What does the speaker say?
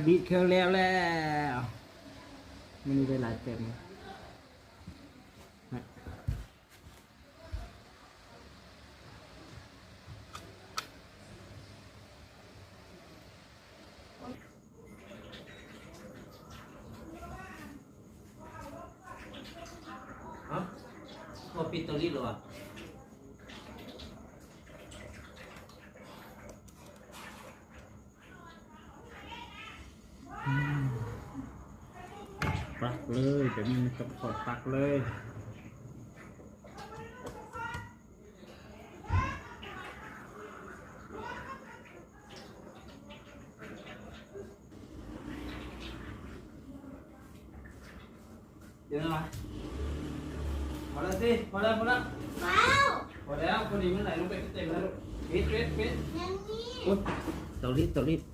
บิดเครื่องแล้วมันมีเวลาเต็มพอปิดตัวนี้หรอปักเลยเดี๋ยวมันต้องกดปักเลยเดี๋ยวนะพอแล้วสิพอแล้วพอแล้วพอแล้วพอดีเมื่อไหร่ลงไปเต็มแล้วปิดตัวรีบ